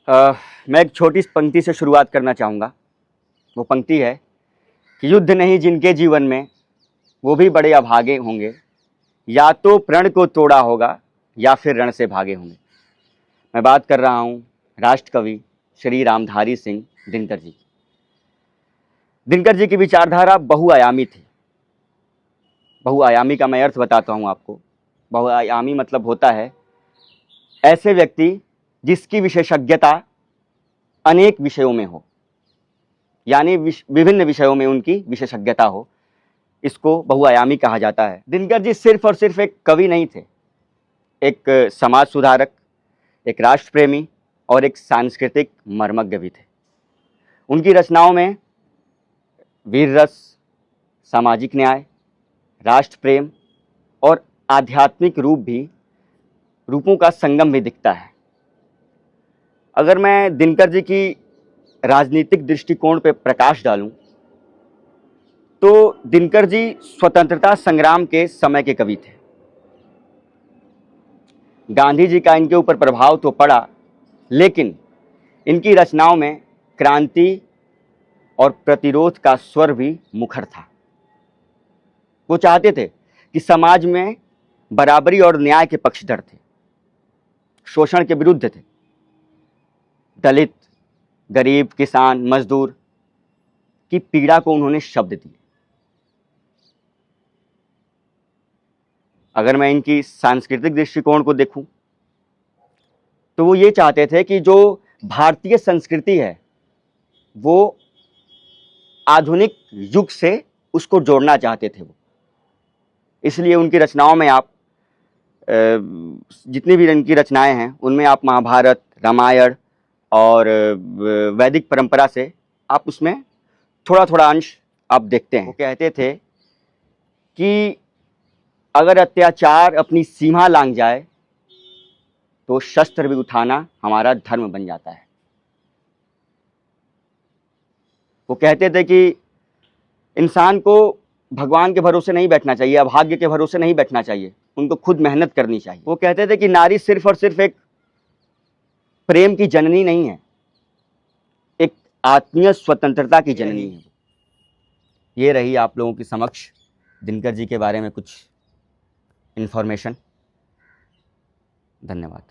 मैं एक छोटी सी पंक्ति से शुरुआत करना चाहूँगा। वो पंक्ति है कि युद्ध नहीं जिनके जीवन में वो भी बड़े अभागे होंगे, या तो प्रण को तोड़ा होगा या फिर रण से भागे होंगे। मैं बात कर रहा हूँ राष्ट्र कवि श्री रामधारी सिंह दिनकर जी। दिनकर जी की विचारधारा बहुआयामी थी। बहुआयामी का मैं अर्थ बताता हूँ आपको। बहुआयामी मतलब होता है ऐसे व्यक्ति जिसकी विशेषज्ञता अनेक विषयों में हो, यानी विभिन्न विषयों में उनकी विशेषज्ञता हो, इसको बहुआयामी कहा जाता है। दिनकर जी सिर्फ और सिर्फ एक कवि नहीं थे, एक समाज सुधारक, एक राष्ट्र प्रेमी और एक सांस्कृतिक मर्मज्ञ भी थे। उनकी रचनाओं में वीर रस, सामाजिक न्याय, राष्ट्र प्रेम और आध्यात्मिक रूपों का संगम भी दिखता है। अगर मैं दिनकर जी की राजनीतिक दृष्टिकोण पर प्रकाश डालूं तो दिनकर जी स्वतंत्रता संग्राम के समय के कवि थे। गांधी जी का इनके ऊपर प्रभाव तो पड़ा, लेकिन इनकी रचनाओं में क्रांति और प्रतिरोध का स्वर भी मुखर था। वो चाहते थे कि समाज में बराबरी और न्याय के पक्षधर थे, शोषण के विरुद्ध थे। दलित, गरीब, किसान, मजदूर की पीड़ा को उन्होंने शब्द दिए। अगर मैं इनकी सांस्कृतिक दृष्टिकोण को देखूं तो वो ये चाहते थे कि जो भारतीय संस्कृति है वो आधुनिक युग से उसको जोड़ना चाहते थे वो। इसलिए उनकी रचनाओं में आप जितनी भी इनकी रचनाएं हैं उनमें आप महाभारत, रामायण और वैदिक परंपरा से आप उसमें थोड़ा थोड़ा अंश आप देखते हैं। वो कहते थे कि अगर अत्याचार अपनी सीमा लांघ जाए तो शस्त्र भी उठाना हमारा धर्म बन जाता है। वो कहते थे कि इंसान को भगवान के भरोसे नहीं बैठना चाहिए, अभाग्य के भरोसे नहीं बैठना चाहिए, उनको खुद मेहनत करनी चाहिए। वो कहते थे कि नारी सिर्फ और सिर्फ एक प्रेम की जननी नहीं है, एक आत्मीय स्वतंत्रता की जननी है। ये रही आप लोगों के समक्ष दिनकर जी के बारे में कुछ इन्फॉर्मेशन। धन्यवाद।